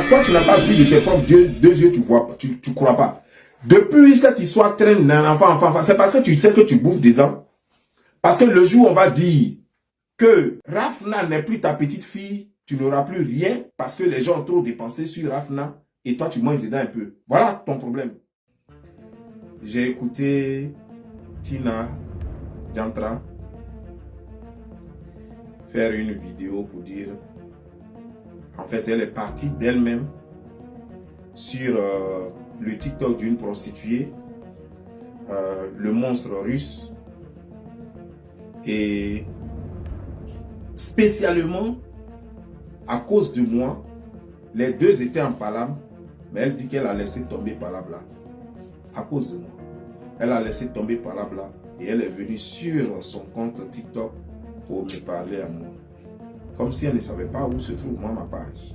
Toi, tu n'as pas vu de tes propres deux yeux, tu vois pas, tu crois pas. Depuis cette histoire traîne d'un enfant, c'est parce que tu sais que tu bouffes des ans. Parce que le jour où on va dire que Rafna n'est plus ta petite fille, tu n'auras plus rien parce que les gens ont trop dépensé sur Rafna et toi tu manges dedans un peu. Voilà ton problème. J'ai écouté Tina Jantra faire une vidéo pour dire, en fait elle est partie d'elle-même sur le TikTok d'une prostituée, le monstre russe, et spécialement à cause de moi, les deux étaient en palabre, mais elle dit qu'elle a laissé tomber palabre là. À cause de moi. Elle a laissé tomber palabre là et elle est venue sur son compte TikTok pour me parler à moi. Comme si elle ne savait pas où se trouve moi ma page.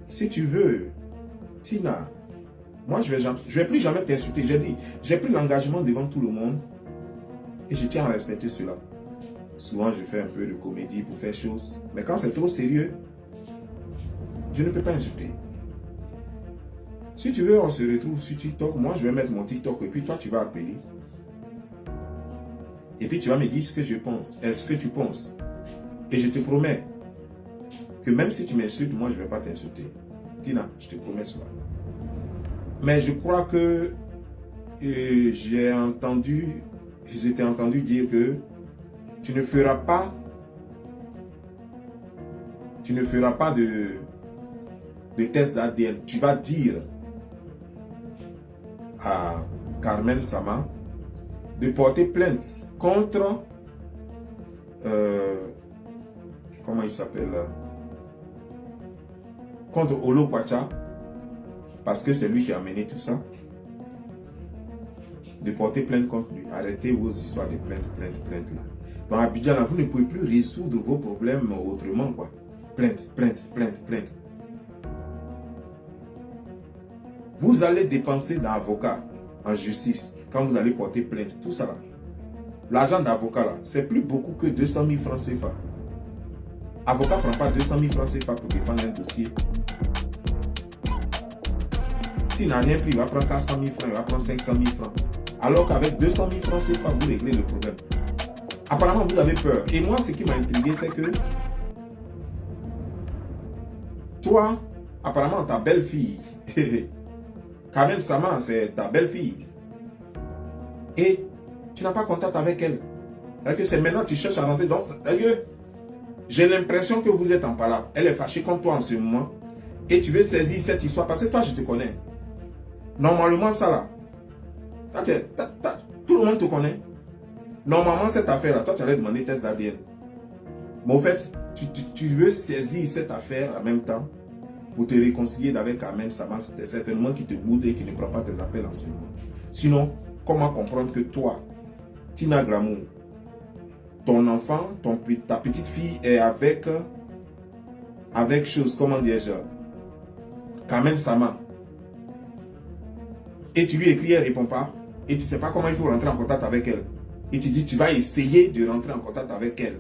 Si tu veux, Tina, moi je vais plus jamais t'insulter. J'ai dit, j'ai pris l'engagement devant tout le monde et je tiens à respecter cela. Souvent je fais un peu de comédie pour faire chose, mais quand c'est trop sérieux, je ne peux pas insulter. Si tu veux, on se retrouve sur TikTok. Moi, je vais mettre mon TikTok et puis toi, tu vas appeler. Et puis, tu vas me dire ce que je pense. Est-ce que tu penses? Et je te promets que même si tu m'insultes, moi, je ne vais pas t'insulter. Tina, je te promets cela. Mais je crois que j'étais entendu dire que tu ne feras pas de test d'ADN. Tu vas dire à Carmen Sama de porter plainte contre comment il s'appelle, contre Olo Kwacha, parce que c'est lui qui a mené tout ça. De porter plainte contre lui. Arrêtez vos histoires de plainte là. Dans Abidjan là, vous ne pouvez plus résoudre vos problèmes autrement quoi. Plainte. Vous allez dépenser d'avocat en justice quand vous allez porter plainte, tout ça là. L'argent d'avocat là, c'est plus beaucoup que 200 000 francs CFA. Avocat ne prend pas 200 000 francs CFA pour défendre un dossier. S'il n'a rien pris, il va prendre 400 000 francs, il va prendre 500 000 francs. Alors qu'avec 200 000 francs CFA, vous réglez le problème. Apparemment, vous avez peur. Et moi, ce qui m'a intrigué, c'est que toi, apparemment, ta belle-fille, Carmen Sama, c'est ta belle-fille. Et tu n'as pas contact avec elle. C'est-à-dire que c'est maintenant que tu cherches à rentrer. Donc, j'ai l'impression que vous êtes en palabre. Elle est fâchée contre toi en ce moment. Et tu veux saisir cette histoire parce que toi, je te connais. Normalement, ça là, tout le monde te connaît. Normalement, cette affaire-là, toi, tu allais demander test d'ADN. Mais au fait, tu veux saisir cette affaire en même temps pour te réconcilier avec Carmen Sama. C'est certainement qui te boude et qui ne prend pas tes appels en ce moment. Sinon, comment comprendre que toi, Tina Glamour, ton enfant, ta petite fille est avec chose, comment dire-je, Carmen Sama. Et tu lui écris, elle ne répond pas. Et tu ne sais pas comment il faut rentrer en contact avec elle. Et tu dis, tu vas essayer de rentrer en contact avec elle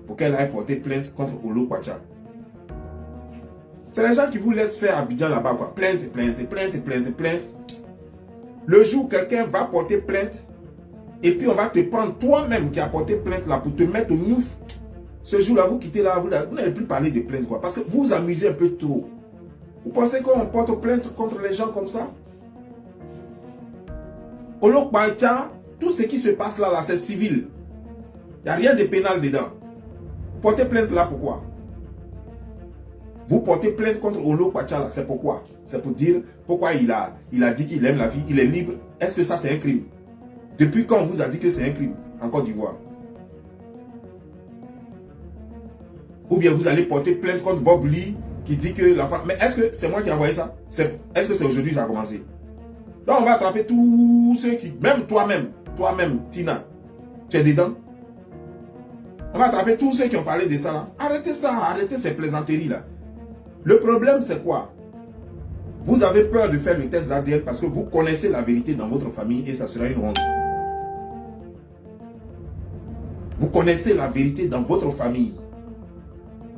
pour qu'elle aille porter plainte contre Olo Kwacha. C'est les gens qui vous laissent faire Abidjan là-bas, quoi. Plainte. Le jour où quelqu'un va porter plainte, et puis on va te prendre toi-même qui a porté plainte là pour te mettre au nouf. Ce jour-là, vous quittez là, vous n'allez plus parler de plainte, quoi. Parce que vous vous amusez un peu trop. Vous pensez qu'on porte plainte contre les gens comme ça? Olo Kwacha, tout ce qui se passe là, c'est civil. Il n'y a rien de pénal dedans. Portez plainte là, pourquoi? Vous portez plainte contre Olo Kwacha là, c'est pourquoi? C'est pour dire pourquoi il a dit qu'il aime la vie, il est libre. Est-ce que ça c'est un crime? Depuis quand on vous a dit que c'est un crime en Côte d'Ivoire? Ou bien vous allez porter plainte contre Bob Lee qui dit que la femme... Mais est-ce que c'est moi qui ai envoyé ça? Est-ce que c'est aujourd'hui que ça a commencé? Donc on va attraper tous ceux qui... Même toi-même, Tina, tu es dedans. On va attraper tous ceux qui ont parlé de ça là. Arrêtez ça, arrêtez ces plaisanteries là. Le problème c'est quoi? Vous avez peur de faire le test d'ADN parce que vous connaissez la vérité dans votre famille et ça sera une honte. Vous connaissez la vérité dans votre famille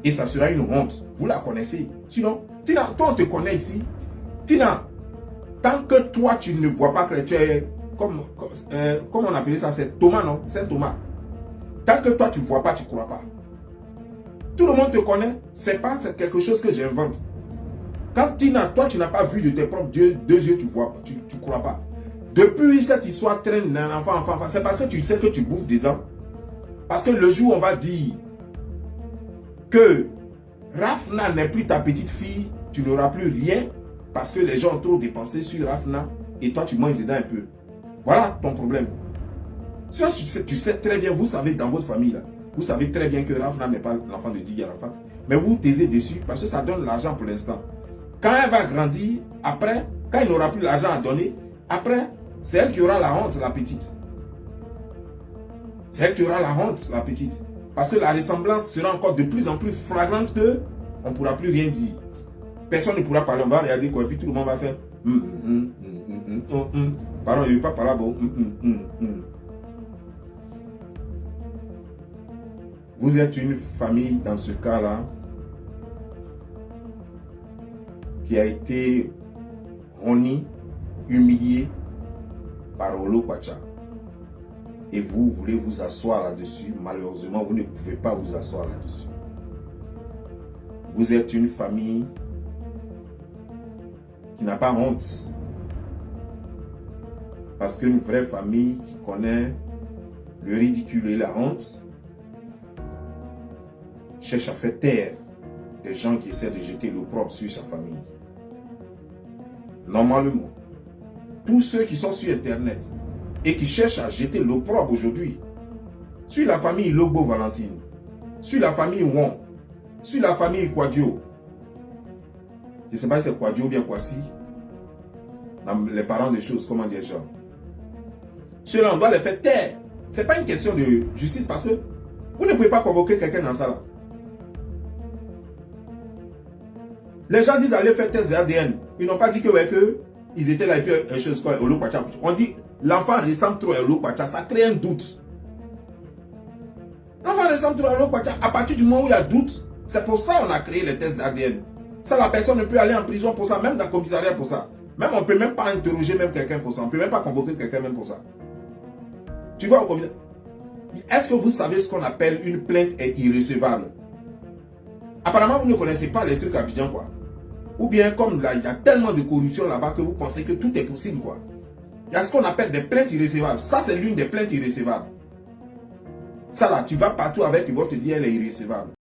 et ça sera une honte. Vous la connaissez. Sinon, Tina, toi, on te connaît ici. Tina, tant que toi, tu ne vois pas que tu es... Comment on appelait ça? C'est Thomas, non? Saint Thomas. Tant que toi, tu ne vois pas, tu ne crois pas. Tout le monde te connaît. C'est pas quelque chose que j'invente. Quand Tina, toi, tu n'as pas vu de tes propres deux yeux, tu ne vois pas, tu ne crois pas. Depuis cette histoire traîne d'un enfant, c'est parce que tu sais que tu bouffes des ans. Parce que le jour où on va dire que Rafna n'est plus ta petite fille, tu n'auras plus rien parce que les gens ont trop dépensé sur Rafna et toi tu manges dedans un peu. Voilà ton problème. Tu sais très bien, vous savez dans votre famille, là, vous savez très bien que Rafna n'est pas l'enfant de Didier Arafat. Mais vous taisez dessus parce que ça donne l'argent pour l'instant. Quand elle va grandir, après, quand il n'aura plus l'argent à donner, après, c'est elle qui aura la honte, la petite. C'est elle qui aura la honte, la petite. Parce que la ressemblance sera encore de plus en plus flagrante que on ne pourra plus rien dire. Personne ne pourra parler, on va regarder quoi, et puis tout le monde va faire pardon, il ne veut pas parler bon. Vous êtes une famille dans ce cas-là qui a été honnie, humiliée par Olo Kwacha. Et vous voulez vous asseoir là-dessus. Malheureusement, vous ne pouvez pas vous asseoir là-dessus. Vous êtes une famille qui n'a pas honte. Parce qu'une vraie famille qui connaît le ridicule et la honte cherche à faire taire des gens qui essaient de jeter l'opprobre sur sa famille. Normalement, tous ceux qui sont sur Internet et qui cherchent à jeter l'opprobre aujourd'hui sur la famille Lobo Valentine, sur la famille Wong, sur la famille Kwadjo. Je ne sais pas si c'est Kwadjo ou bien Kwasi, les parents des choses, comment dire genre. Ceux-là, on doit les faire taire. Ce n'est pas une question de justice parce que vous ne pouvez pas convoquer quelqu'un dans ça là. Les gens disent aller faire test d'ADN. Ils n'ont pas dit que, ouais, que ils étaient là et puis une chose quoi, Olo Kwacha. On dit l'enfant ressemble trop à Olo Kwacha, ça crée un doute. L'enfant ressemble trop à Olo Kwacha. À partir du moment où il y a doute, c'est pour ça qu'on a créé les tests d'ADN. Ça, la personne ne peut aller en prison pour ça, même dans le commissariat pour ça. Même on ne peut même pas interroger même quelqu'un pour ça. On ne peut même pas convoquer quelqu'un même pour ça. Tu vois au commissariat. Est-ce que vous savez ce qu'on appelle une plainte est irrecevable? Apparemment, vous ne connaissez pas les trucs à Abidjan, quoi. Ou bien comme là, il y a tellement de corruption là-bas que vous pensez que tout est possible, quoi. Il y a ce qu'on appelle des plaintes irrécevables. Ça, c'est l'une des plaintes irrécevables. Ça là, tu vas partout avec, ils vont te dire elle est irrécevable.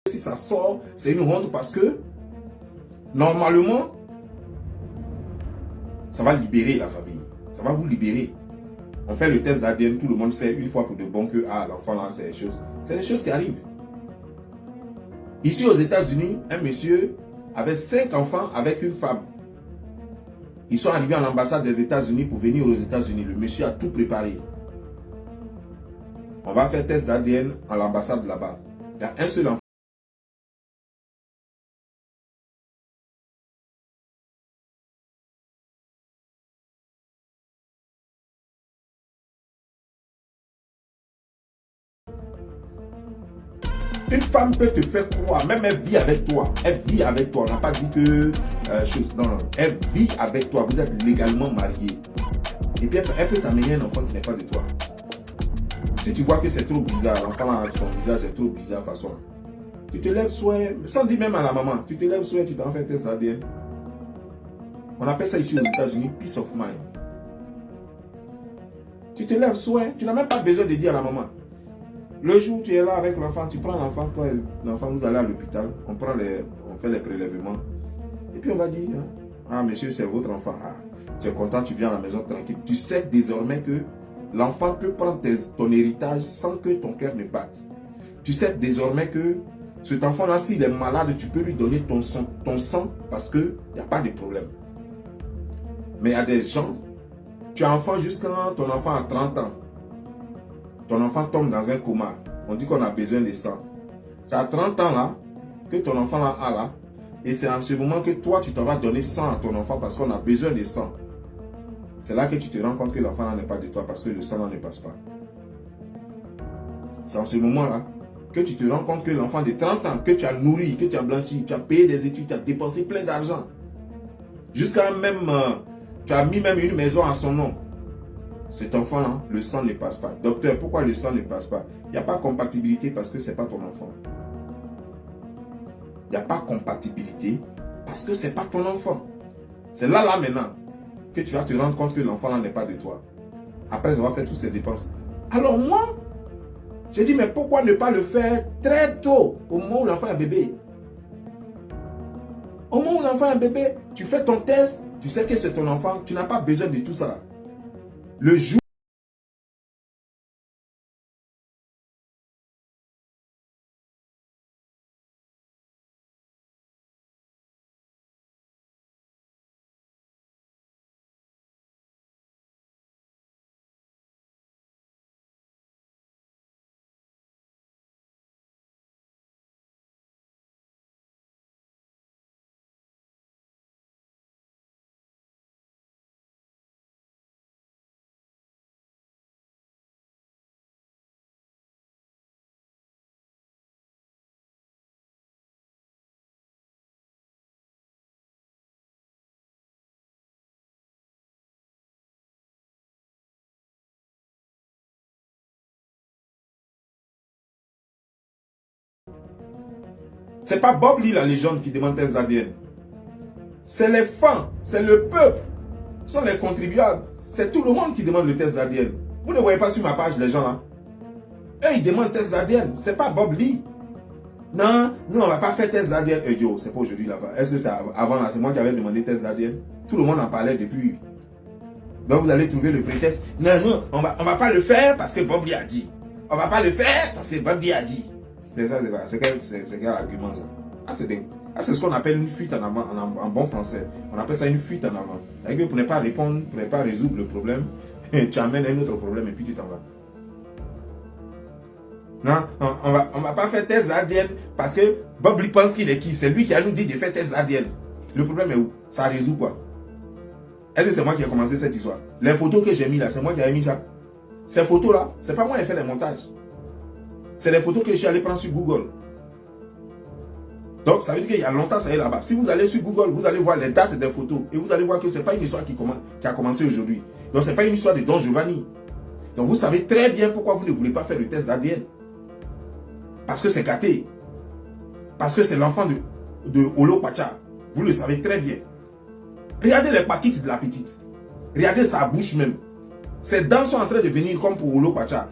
Si ça sort, c'est une honte parce que normalement, ça va libérer la famille. Ça va vous libérer. On fait le test d'ADN, tout le monde sait une fois pour de bon que l'enfant là, c'est des choses qui arrivent. Ici aux États-Unis, un monsieur avait 5 enfants avec une femme. Ils sont arrivés à l'ambassade des États-Unis pour venir aux États-Unis. Le monsieur a tout préparé. On va faire test d'ADN à l'ambassade là-bas. Il y a un seul enfant. femme peut te faire croire, même elle vit avec toi. Elle vit avec toi. On n'a pas dit que chose. Non, non. Elle vit avec toi. Vous êtes légalement mariés. Et puis elle peut t'amener un enfant qui n'est pas de toi. Si tu vois que c'est trop bizarre, l'enfant là, son visage est trop bizarre façon. Tu te lèves soit, sans dire même à la maman, tu te lèves soit, tu t'en fais un test ADN. On appelle ça ici aux États-Unis peace of mind. Tu te lèves soit, tu n'as même pas besoin de dire à la maman. Le jour où tu es là avec l'enfant, tu prends l'enfant, quand l'enfant vous allez à l'hôpital, on fait les prélèvements. Et puis on va dire, ah monsieur, c'est votre enfant. Ah, tu es content, tu viens à la maison tranquille. Tu sais désormais que l'enfant peut prendre ton héritage sans que ton cœur ne batte. Tu sais désormais que cet enfant-là, s'il est malade, tu peux lui donner ton sang parce qu'il n'y a pas de problème. Mais il y a des gens, tu as enfant jusqu'à ton enfant a 30 ans. Ton enfant tombe dans un coma. On dit qu'on a besoin de sang. C'est à 30 ans là que ton enfant là a là. Et c'est en ce moment que toi, tu t'en vas donner sang à ton enfant parce qu'on a besoin de sang. C'est là que tu te rends compte que l'enfant là n'est pas de toi parce que le sang là ne passe pas. C'est en ce moment-là que tu te rends compte que l'enfant de 30 ans, que tu as nourri, que tu as blanchi, tu as payé des études, tu as dépensé plein d'argent. Jusqu'à même, tu as mis même une maison à son nom. Cet enfant-là, le sang ne passe pas. Docteur, pourquoi le sang ne passe pas? Il n'y a pas compatibilité parce que ce n'est pas ton enfant. Il n'y a pas compatibilité parce que ce n'est pas ton enfant. C'est là maintenant que tu vas te rendre compte que l'enfant là n'est pas de toi. Après, on va faire toutes ces dépenses. Alors moi, j'ai dit, mais pourquoi ne pas le faire très tôt, au moment où l'enfant est bébé? Au moment où l'enfant est bébé, tu fais ton test, tu sais que c'est ton enfant, tu n'as pas besoin de tout ça. Le jour c'est pas Bob Lee la légende qui demande test d'ADN. C'est les fans, c'est le peuple, ce sont les contribuables. C'est tout le monde qui demande le test d'ADN. Vous ne voyez pas sur ma page les gens là. Eux ils demandent test d'ADN. C'est pas Bob Lee. Non, nous on va pas faire test d'ADN. C'est pas aujourd'hui là-bas. Est-ce que c'est avant là? C'est moi qui avais demandé test d'ADN. Tout le monde en parlait depuis. Donc vous allez trouver le prétexte. Non, non, on va pas le faire parce que Bob Lee a dit. On va pas le faire parce que Bob Lee a dit. C'est quel argument ça? C'est ce qu'on appelle une fuite en avant, en bon français. On appelle ça une fuite en avant. C'est-à-dire que pour ne pas répondre, pour ne pas résoudre le problème, tu amènes un autre problème et puis tu t'en vas. Non, on va pas faire test ADN parce que Bob Lee pense qu'il est qui? C'est lui qui a nous dit de faire test ADN. Le problème est où? Ça résout quoi? Est-ce que c'est moi qui ai commencé cette histoire? Les photos que j'ai mis là, c'est moi qui ai mis ça. Ces photos là, c'est pas moi qui ai fait les montages. C'est les photos que je suis allé prendre sur Google. Donc, ça veut dire qu'il y a longtemps, ça est là-bas. Si vous allez sur Google, vous allez voir les dates des photos. Et vous allez voir que ce n'est pas une histoire qui a commencé aujourd'hui. Donc, ce n'est pas une histoire de Don Giovanni. Donc, vous savez très bien pourquoi vous ne voulez pas faire le test d'ADN. Parce que c'est gâté. Parce que c'est l'enfant de Olo Pacha. Vous le savez très bien. Regardez les paquites de la petite. Regardez sa bouche même. Ses dents sont en train de venir comme pour Olo Pacha.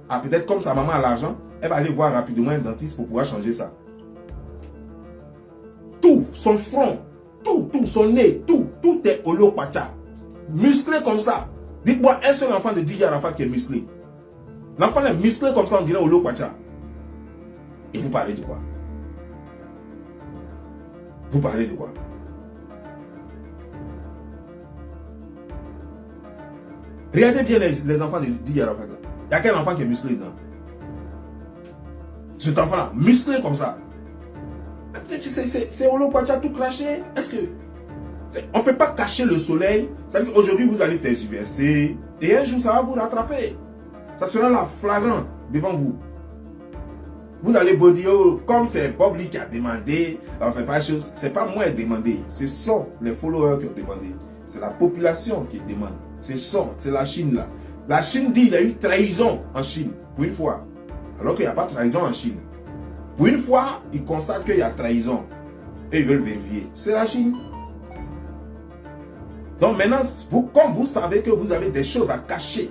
Ah, peut-être comme sa maman a l'argent, elle va aller voir rapidement un dentiste pour pouvoir changer ça. Tout, son front, tout, son nez, tout est Olo Pacha. Musclé comme ça. Dites-moi un seul enfant de DJ Arafat qui est musclé. L'enfant est musclé comme ça, on dirait Olo Pacha. Et vous parlez de quoi? Vous parlez de quoi? Regardez bien les enfants de DJ Arafat. Il y a quel enfant qui est musclé dedans? Cet enfant-là, musclé comme ça. C'est Olo Pacha tout craché. Est-ce que... On ne peut pas cacher le soleil. C'est-à-dire qu'aujourd'hui, vous allez tergiverser. Et un jour, ça va vous rattraper. Ça sera là, flagrant, devant vous. Vous allez vous dire, oh, comme c'est Bob Lee qui a demandé, on fait pas chose. C'est pas moi qui ai demandé. Ce sont les followers qui ont demandé. C'est la population qui demande. C'est la Chine là. La Chine dit qu'il y a eu trahison en Chine, pour une fois. Alors qu'il n'y a pas de trahison en Chine. Pour une fois, ils constatent qu'il y a trahison. Et ils veulent vérifier. C'est la Chine. Donc maintenant, comme vous savez que vous avez des choses à cacher,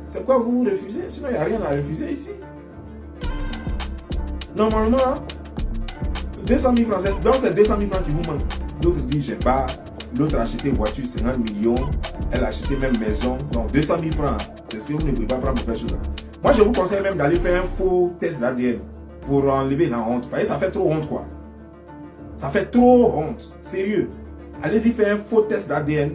c'est pourquoi vous refusez. Sinon, il n'y a rien à refuser ici. Normalement, 200 000 francs, donc c'est 200 000 francs qui vous manquent. L'autre dit, j'ai pas. L'autre a acheté une voiture, 50 millions. Elle a acheté même maison. Donc 200 000 francs, c'est ce que vous ne pouvez pas prendre pour faire chose. Moi, je vous conseille même d'aller faire un faux test d'ADN pour enlever la honte. Parce que ça fait trop honte, quoi. Ça fait trop honte. Sérieux. Allez-y faire un faux test d'ADN.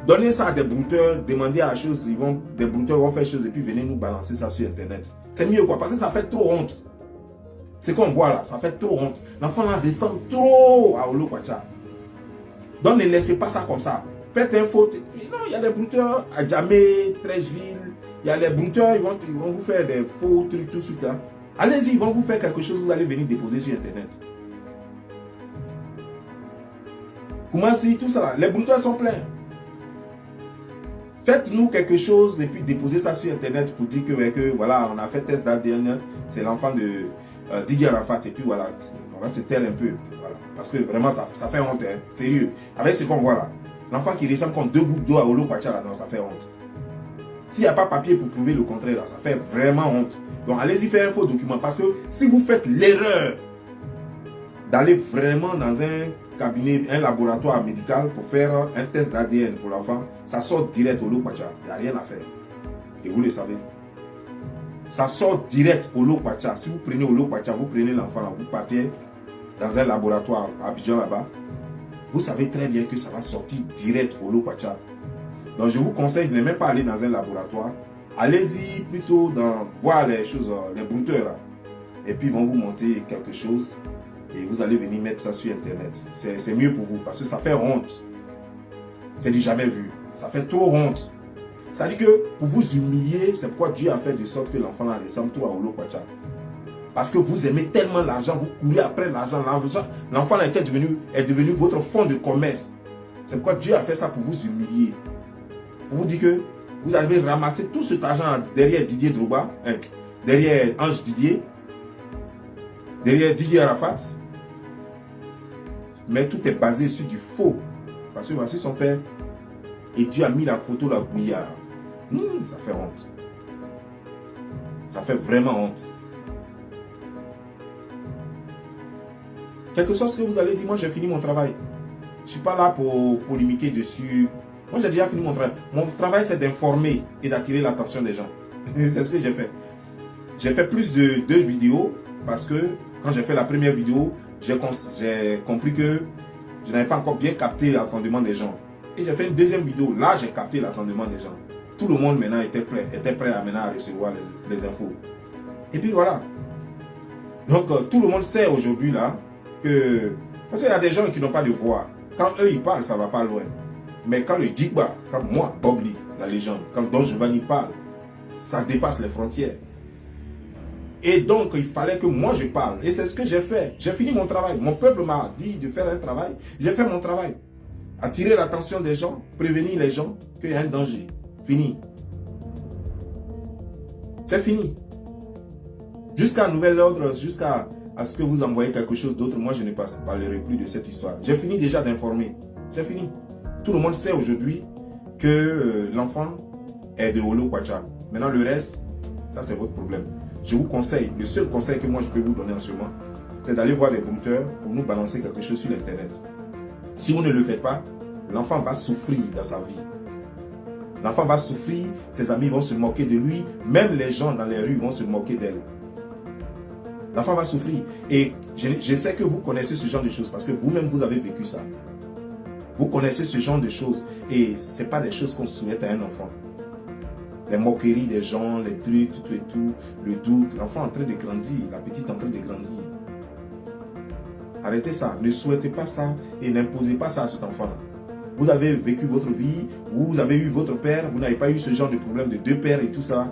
Donnez ça à des brouteurs, demandez à la chose, des brouteurs vont faire chose et puis venez nous balancer ça sur Internet. C'est mieux, quoi, parce que ça fait trop honte. C'est qu'on voit là, ça fait trop honte. L'enfant là ressemble trop à Olo Kwacha. Donc ne laissez pas ça comme ça. Faites un faux. Non, il y a des brouteurs à Djamé, Trècheville. Il y a des brouteurs, ils vont vous faire des faux trucs tout de suite. Hein. Allez-y, ils vont vous faire quelque chose, vous allez venir déposer sur Internet. Comment si tout ça là, les brouteurs sont pleins. Faites-nous quelque chose et puis déposez ça sur Internet pour dire que voilà, on a fait test d'ADN, c'est l'enfant de Didier Arafat et puis voilà, on va se taire un peu. Voilà. Parce que vraiment, ça fait honte, hein, sérieux. Avec ce qu'on voit là, l'enfant qui ressemble comme 2 gouttes d'eau à Olo Kwacha là, non, ça fait honte. S'il n'y a pas papier pour prouver le contraire là, ça fait vraiment honte. Donc allez-y faire un faux document parce que si vous faites l'erreur d'aller vraiment dans un cabinet, un laboratoire médical pour faire un test d'ADN pour l'enfant, ça sort direct au Olo Kwacha. Il n'y a rien à faire. Et vous le savez. Ça sort direct au Olo Kwacha. Si vous prenez Olo Kwacha, vous prenez l'enfant là, vous partez dans un laboratoire à Abidjan là-bas, vous savez très bien que ça va sortir direct au Olo Kwacha. Donc je vous conseille de ne même pas aller dans un laboratoire. Allez-y plutôt voir les choses, les brouteurs là. Et puis ils vont vous monter quelque chose. Et vous allez venir mettre ça sur Internet. C'est mieux pour vous parce que ça fait honte. C'est du jamais vu. Ça fait trop honte. Ça dit que pour vous humilier, c'est pourquoi Dieu a fait de sorte que l'enfant là ressemble tout à Olo Kwacha. Parce que vous aimez tellement l'argent, vous courez après l'argent. L'enfant là est devenu votre fonds de commerce. C'est pourquoi Dieu a fait ça pour vous humilier. Pour vous dire que vous avez ramassé tout cet argent derrière Didier Drogba, derrière Ange Didier, derrière Didier Arafat. Mais tout est basé sur du faux. Parce que voici son père. Et Dieu a mis la photo de la bouillard. Ça fait honte. Ça fait vraiment honte. Quelque chose que vous allez dire, moi j'ai fini mon travail. Je ne suis pas là pour polémiquer dessus. Moi j'ai déjà fini mon travail. Mon travail c'est d'informer et d'attirer l'attention des gens. C'est ce que j'ai fait. J'ai fait plus de 2 vidéos parce que quand j'ai fait la première vidéo, j'ai compris que je n'avais pas encore bien capté l'attendement des gens. Et j'ai fait une deuxième vidéo. Là, j'ai capté l'attendement des gens. Tout le monde maintenant était prêt à, maintenant à recevoir les infos. Et puis voilà. Donc, tout le monde sait aujourd'hui là que... Parce qu'il y a des gens qui n'ont pas de voix. Quand eux, ils parlent, ça ne va pas loin. Mais quand le Djigba, comme moi, Bob Lee, la légende, quand Don Giovanni parle, ça dépasse les frontières. Et donc, il fallait que moi je parle. Et c'est ce que j'ai fait. J'ai fini mon travail. Mon peuple m'a dit de faire un travail. J'ai fait mon travail. Attirer l'attention des gens, prévenir les gens qu'il y a un danger. Fini. C'est fini. Jusqu'à nouvel ordre, jusqu'à ce que vous envoyez quelque chose d'autre, moi je ne parlerai plus de cette histoire. J'ai fini déjà d'informer. C'est fini. Tout le monde sait aujourd'hui que l'enfant est de Olo Kwacha. Maintenant le reste, ça c'est votre problème. Je vous conseille, le seul conseil que moi je peux vous donner en ce moment, c'est d'aller voir des brouteurs pour nous balancer quelque chose sur l'internet. Si vous ne le faites pas, l'enfant va souffrir dans sa vie. L'enfant va souffrir, ses amis vont se moquer de lui, même les gens dans les rues vont se moquer d'elle. L'enfant va souffrir. Et je sais que vous connaissez ce genre de choses parce que vous-même vous avez vécu ça. Vous connaissez ce genre de choses et ce n'est pas des choses qu'on souhaite à un enfant. Les moqueries des gens, les trucs, tout et tout, le doute, l'enfant en train de grandir, la petite en train de grandir. Arrêtez ça, ne souhaitez pas ça et n'imposez pas ça à cet enfant-là. Vous avez vécu votre vie, vous avez eu votre père, vous n'avez pas eu ce genre de problème de 2 pères et tout ça.